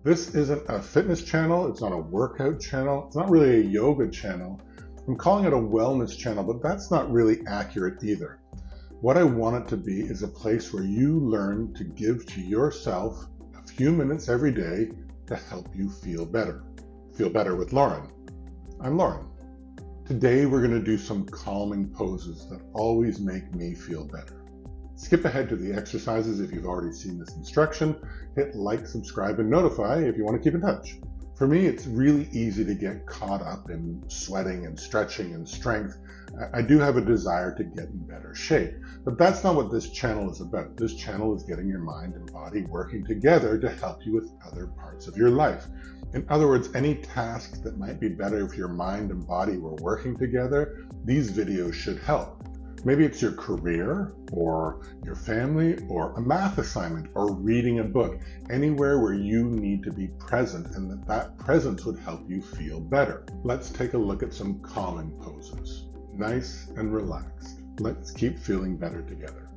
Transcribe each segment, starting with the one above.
This isn't a fitness channel, it's not a workout channel, it's not really a yoga channel. I'm calling it a wellness channel, but that's not really accurate either. What I want it to be is a place where you learn to give to yourself a few minutes every day to help you feel better. Feel better with Lauren. I'm Lauren. Today we're going to do some calming poses that always make me feel better. Skip ahead to the exercises if you've already seen this instruction. Hit like, subscribe, and notify if you want to keep in touch. For me, it's really easy to get caught up in sweating and stretching and strength. I do have a desire to get in better shape, but that's not what this channel is about. This channel is getting your mind and body working together to help you with other parts of your life. In other words, any tasks that might be better if your mind and body were working together, these videos should help. Maybe it's your career, or your family, or a math assignment, or reading a book, anywhere where you need to be present and that presence would help you feel better. Let's take a look at some calming poses. Nice and relaxed. Let's keep feeling better together.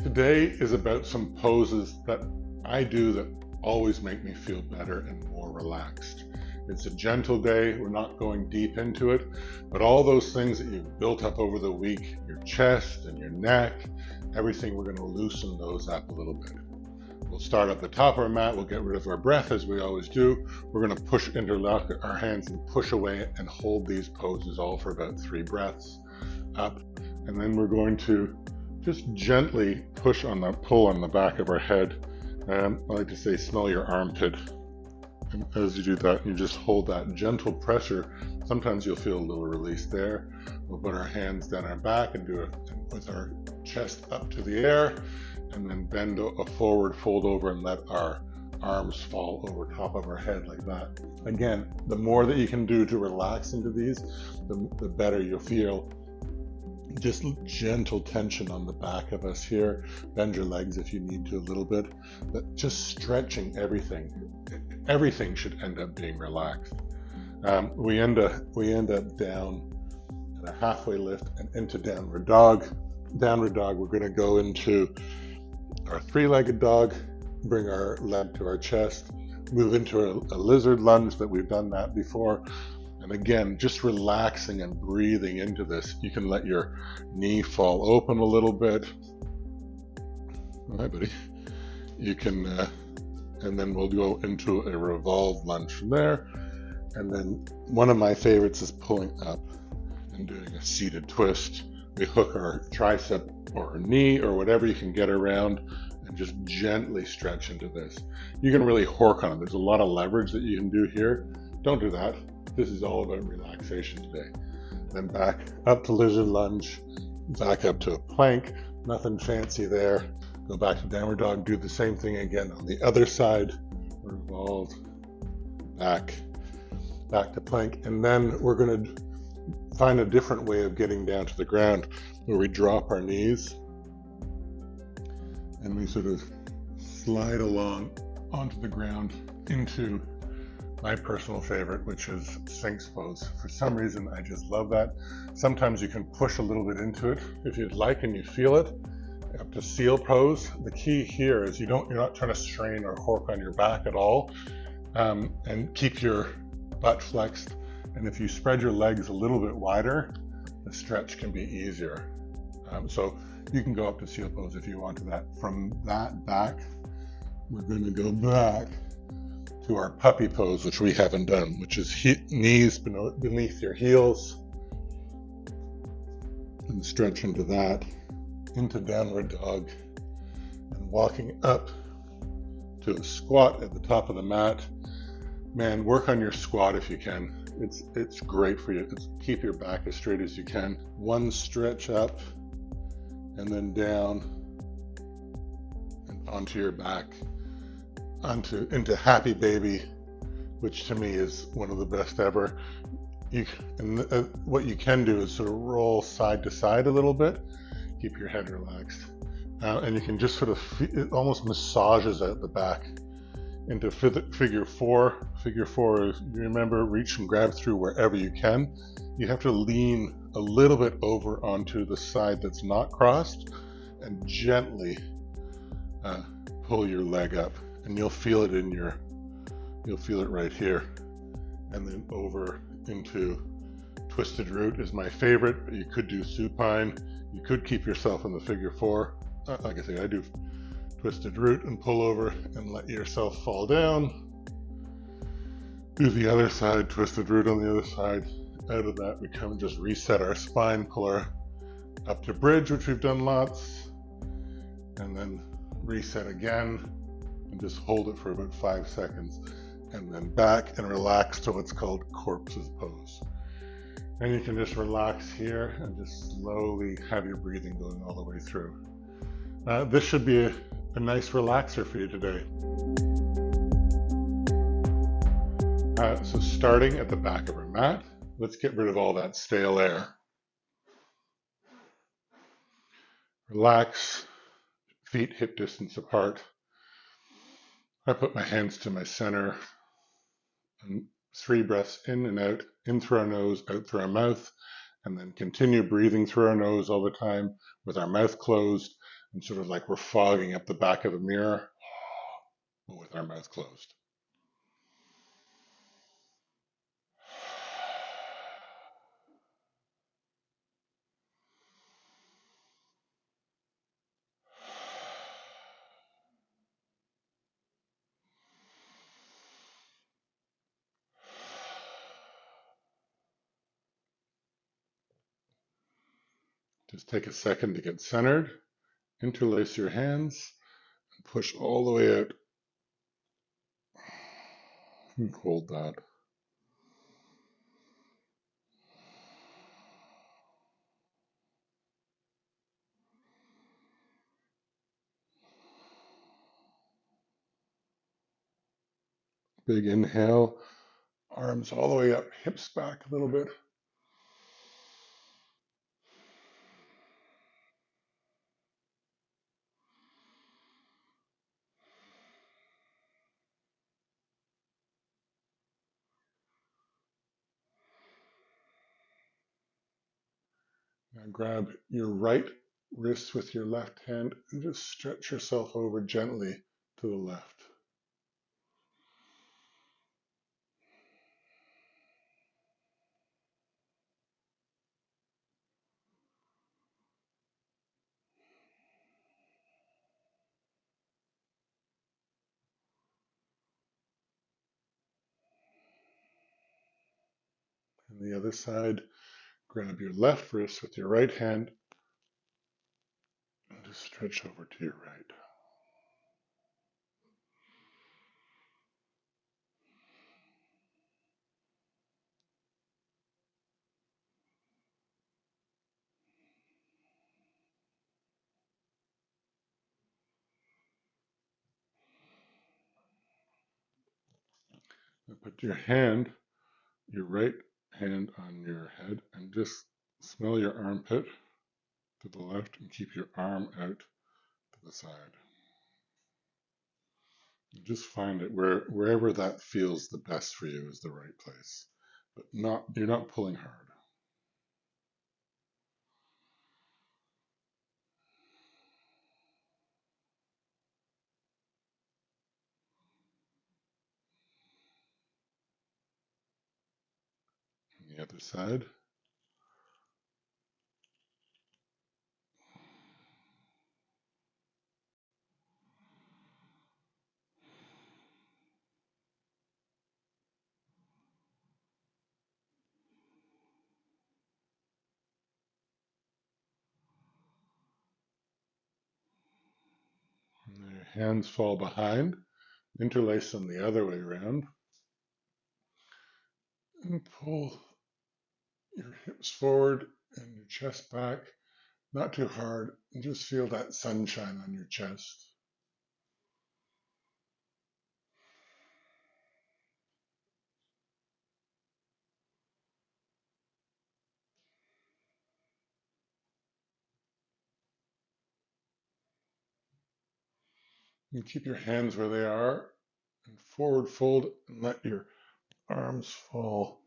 Today is about some poses that I do that always make me feel better and more relaxed. It's a gentle day, we're not going deep into it, but all those things that you've built up over the week, your chest and your neck, everything, we're going to loosen those up a little bit. We'll start at the top of our mat, we'll get rid of our breath as we always do. We're going to interlock our hands and push away and hold these poses all for about 3 breaths up. And then we're going to just gently pull on the back of our head. I like to say, smell your armpit. And as you do that, you just hold that gentle pressure. Sometimes you'll feel a little release there. We'll put our hands down our back and do it with our chest up to the air, and then bend a forward fold over and let our arms fall over top of our head like that. Again, the more that you can do to relax into these, the better you'll feel. Just gentle tension on the back of us here. Bend your legs if you need to a little bit, but just stretching everything. Everything should end up being relaxed. We end up down at a halfway lift and into downward dog. Downward dog, we're going to go into our 3-legged dog, bring our leg to our chest, move into a lizard lunge that we've done that before. And again, just relaxing and breathing into this. You can let your knee fall open a little bit. All right, buddy. You can, and then we'll go into a revolved lunge from there. And then one of my favorites is pulling up and doing a seated twist. We hook our tricep or our knee or whatever you can get around and just gently stretch into this. You can really hork on it. There's a lot of leverage that you can do here. Don't do that. This is all about relaxation today. Then back up to lizard lunge, back up to a plank, nothing fancy there. Go back to downward dog, do the same thing again on the other side, revolve, back to plank. And then we're going to find a different way of getting down to the ground where we drop our knees and we sort of slide along onto the ground into my personal favorite, which is Sphinx pose. For some reason, I just love that. Sometimes you can push a little bit into it if you'd like and you feel it. Up to seal pose. The key here is you're not trying to strain or hork on your back at all, and keep your butt flexed. And if you spread your legs a little bit wider, the stretch can be easier. So you can go up to seal pose if you want to that. From that back, we're going to go back to our puppy pose, which we haven't done, which is knees beneath your heels, and stretch into that, into downward dog, and walking up to a squat at the top of the mat. Man, work on your squat if you can. It's great for you. Keep your back as straight as you can. One stretch up, and then down, and onto your back. Into happy baby, which to me is one of the best ever. What you can do is sort of roll side to side a little bit, keep your head relaxed, and you can just sort of it almost massages out the back. into figure four. Figure four is, you remember, reach and grab through wherever you can. You have to lean a little bit over onto the side that's not crossed and gently pull your leg up, and you'll feel it you'll feel it right here. And then over into twisted root is my favorite, but you could do supine. You could keep yourself in the figure four. Like I say, I do twisted root and pull over and let yourself fall down. Do the other side, twisted root on the other side. Out of that, we come and just reset our spine, pull our up to bridge, which we've done lots, and then reset again, and just hold it for about 5 seconds, and then back and relax to what's called corpse's pose. And you can just relax here and just slowly have your breathing going all the way through. This should be a nice relaxer for you today. So starting at the back of our mat, let's get rid of all that stale air. Relax, feet hip distance apart. I put my hands to my center, and 3 breaths in and out, in through our nose, out through our mouth, and then continue breathing through our nose all the time with our mouth closed, and sort of like we're fogging up the back of the mirror, but with our mouth closed. Just take a second to get centered, interlace your hands, and push all the way out. And hold that. Big inhale, arms all the way up, hips back a little bit. Now grab your right wrist with your left hand and just stretch yourself over gently to the left. And the other side, grab your left wrist with your right hand and just stretch over to your right. Now put your right hand on your head, and just smell your armpit to the left and keep your arm out to the side. And just find it wherever that feels the best for you is the right place, but you're not pulling hard. And the other side. And your hands fall behind, interlace them the other way around, and pull your hips forward and your chest back, not too hard, and just feel that sunshine on your chest. And keep your hands where they are, and forward fold and let your arms fall.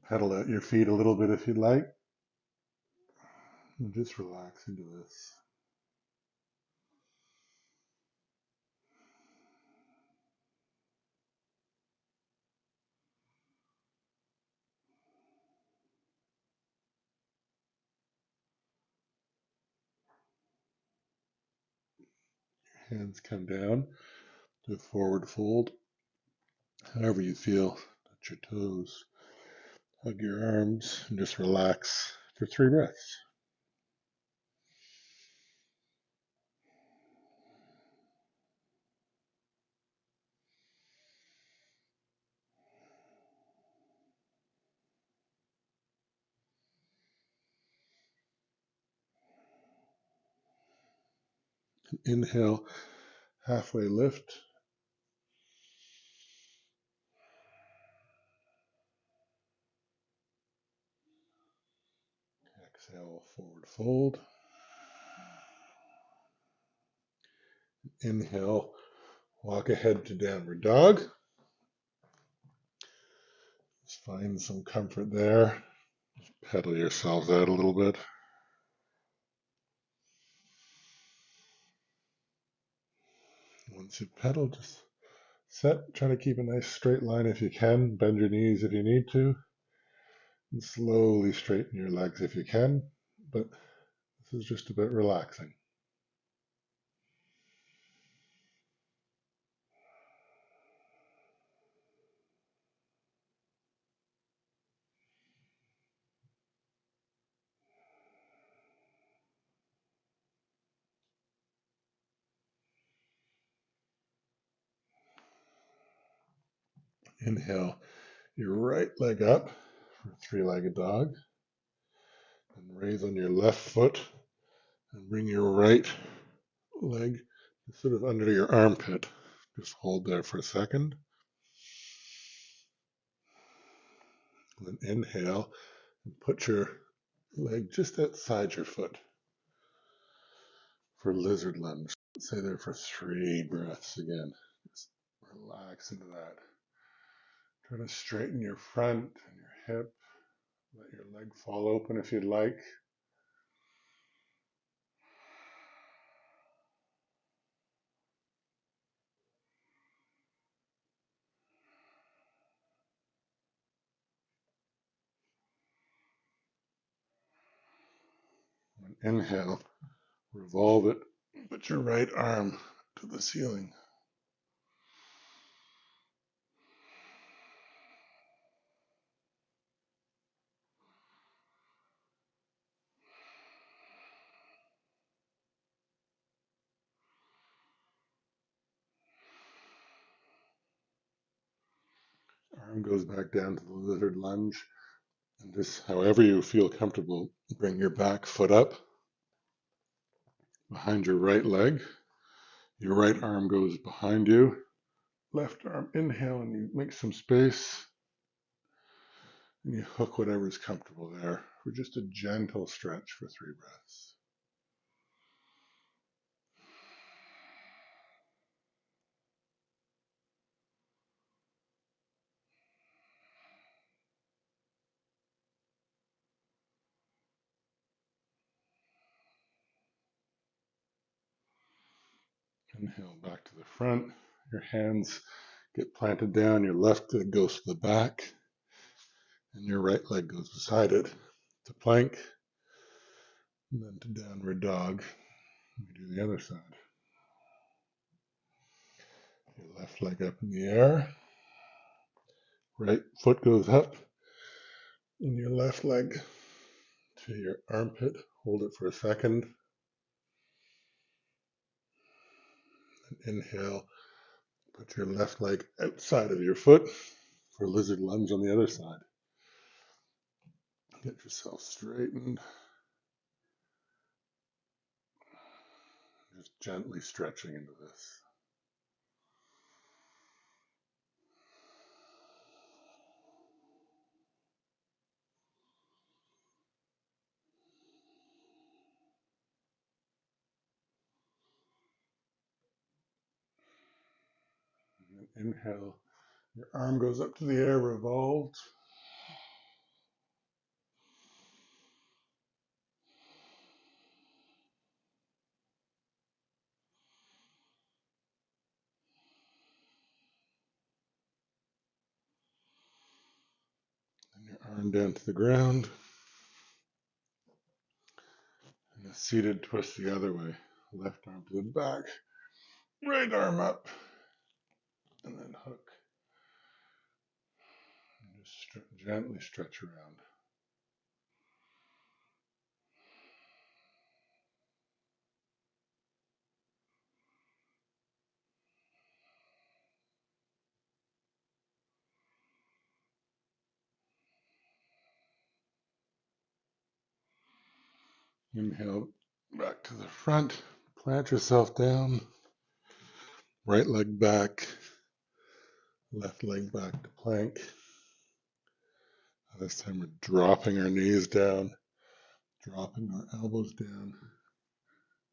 Pedal out your feet a little bit if you'd like. And just relax into this. Hands come down to forward fold. However you feel, touch your toes, hug your arms, and just relax for 3 breaths. Inhale, halfway lift. Exhale, forward fold. Inhale, walk ahead to downward dog. Just find some comfort there. Just pedal yourselves out a little bit. Once you pedal, just set. Try to keep a nice straight line if you can. Bend your knees if you need to. And slowly straighten your legs if you can. But this is just about relaxing. Inhale your right leg up for 3-legged dog. And raise on your left foot and bring your right leg sort of under your armpit. Just hold there for a second. And then inhale and put your leg just outside your foot for lizard lunge. Stay there for 3 breaths again. Just relax into that. Try to straighten your front and your hip. Let your leg fall open if you'd like. And inhale, revolve it, put your right arm to the ceiling. Arm goes back down to the lizard lunge. And just however you feel comfortable, bring your back foot up behind your right leg. Your right arm goes behind you. Left arm, inhale, and you make some space. And you hook whatever's comfortable there for just a gentle stretch for 3 breaths. Inhale back to the front. Your hands get planted down. Your left leg goes to the back. And your right leg goes beside it to plank. And then to downward dog. We do the other side. Your left leg up in the air. Right foot goes up. And your left leg to your armpit. Hold it for a second. And inhale. Put your left leg outside of your foot for lizard lunge on the other side. Get yourself straightened. Just gently stretching into this. Inhale, your arm goes up to the air, revolved. And your arm down to the ground. And a seated twist the other way. Left arm to the back, right arm up, and then hook. And just gently stretch around. Inhale back to the front, plant yourself down, right leg back, left leg back to plank. This time we're dropping our knees down, dropping our elbows down,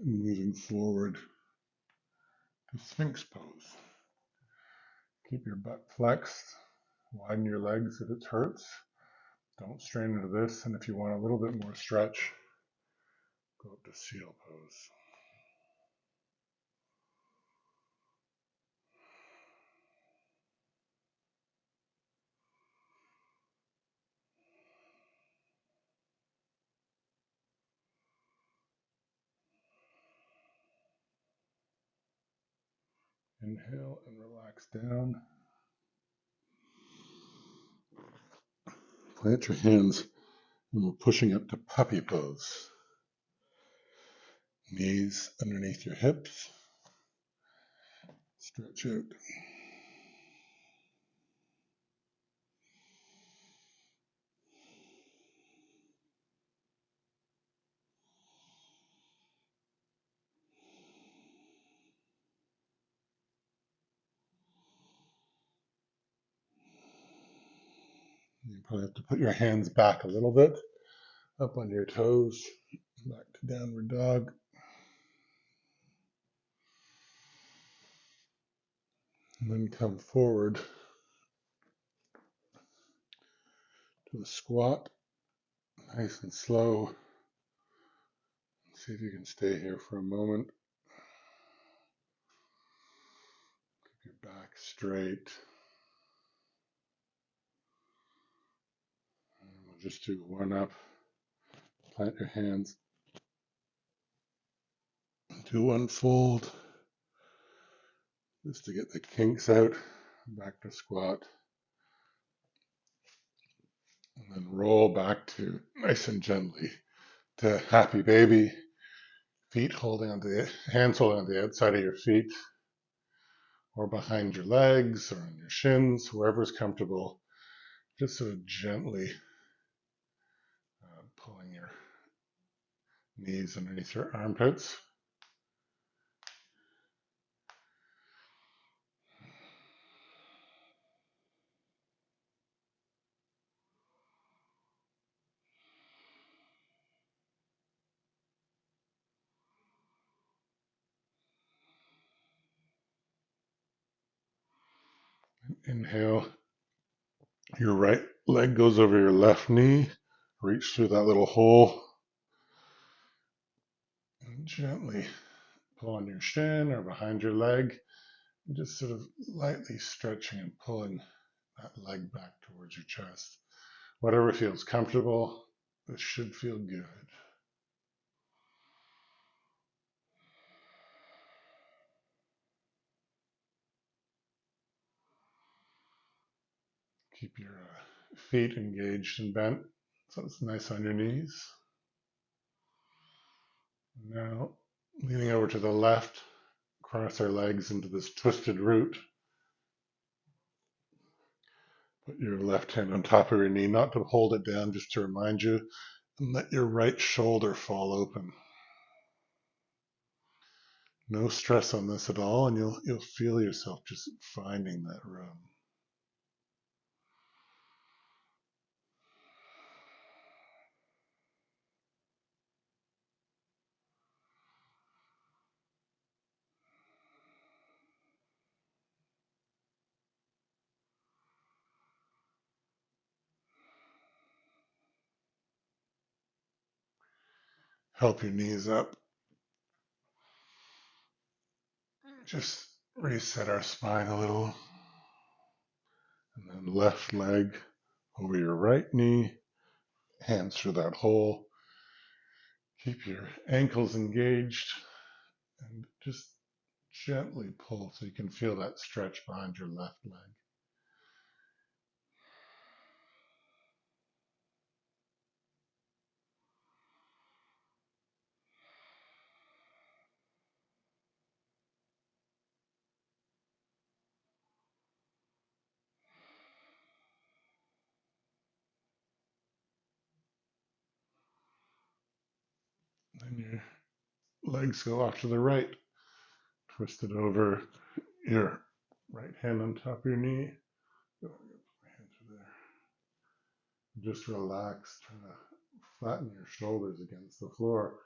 and moving forward to Sphinx pose. Keep your butt flexed, widen your legs if it hurts. Don't strain into this, and if you want a little bit more stretch, go up to seal pose. Inhale and relax down. Plant your hands, and we're pushing up to puppy pose. Knees underneath your hips. Stretch out. You probably have to put your hands back a little bit, up on your toes, back to downward dog. And then come forward to a squat, nice and slow. See if you can stay here for a moment. Keep your back straight. And we'll just do one up. Plant your hands. Do one fold, just to get the kinks out. Back to squat. And then roll back to nice and gently to happy baby. Feet holding on the hands holding on the outside of your feet, or behind your legs, or on your shins, wherever's comfortable. Just sort of gently pulling your knees underneath your armpits. Inhale, your right leg goes over your left knee. Reach through that little hole. And gently pull on your shin or behind your leg. And just sort of lightly stretching and pulling that leg back towards your chest. Whatever feels comfortable, this should feel good. Keep your feet engaged and bent, so it's nice on your knees. Now, leaning over to the left, cross our legs into this twisted root. Put your left hand on top of your knee, not to hold it down, just to remind you, and let your right shoulder fall open. No stress on this at all, and you'll feel yourself just finding that room. help your knees up. Just reset our spine a little. And then left leg over your right knee, hands through that hole. Keep your ankles engaged and just gently pull so you can feel that stretch behind your left leg. Then your legs go off to the right. Twist it over your right hand on top of your knee. Go, my hands are there. Just relax, try to flatten your shoulders against the floor.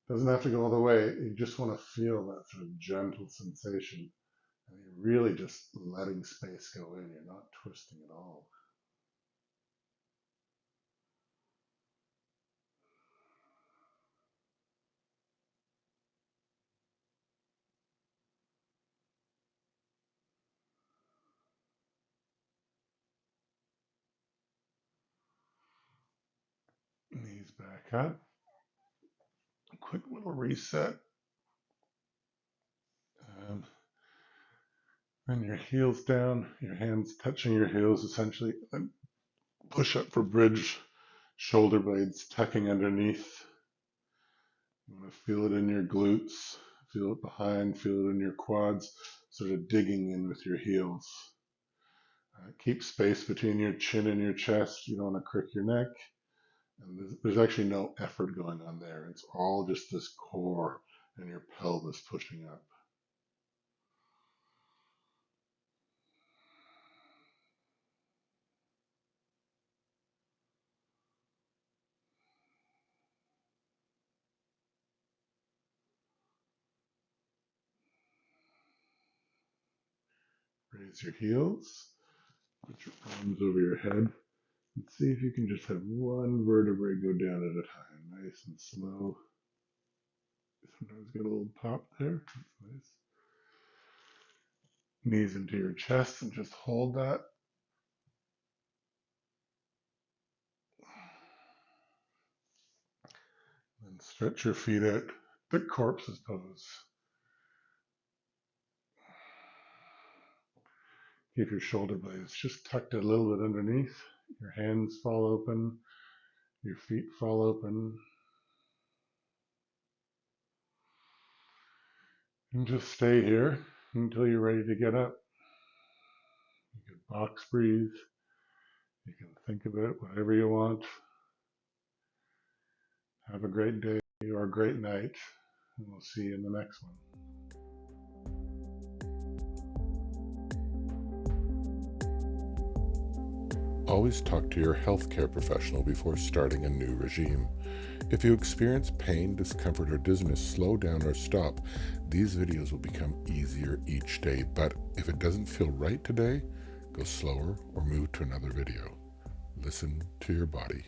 Doesn't have to go all the way. You just want to feel that sort of gentle sensation. And you're really just letting space go in. You're not twisting at all. Knees back up. Quick little reset. And your heels down, your hands touching your heels essentially. And push up for bridge, shoulder blades tucking underneath. You want to feel it in your glutes, feel it behind, feel it in your quads, sort of digging in with your heels. Keep space between your chin and your chest. You don't want to crick your neck. And there's actually no effort going on there. It's all just this core and your pelvis pushing up. Raise your heels, put your arms over your head, and see if you can just have one vertebrae go down at a time, nice and slow. Sometimes get a little pop there. That's nice. Knees into your chest and just hold that. And stretch your feet out, the corpse's pose. Keep your shoulder blades just tucked a little bit underneath. Your hands fall open. Your feet fall open. And just stay here until you're ready to get up. You can box breathe. You can think about whatever you want. Have a great day or a great night. And we'll see you in the next one. Always talk to your healthcare professional before starting a new regime. If you experience pain, discomfort, or dizziness, slow down or stop. These videos will become easier each day, but if it doesn't feel right today, go slower or move to another video. Listen to your body.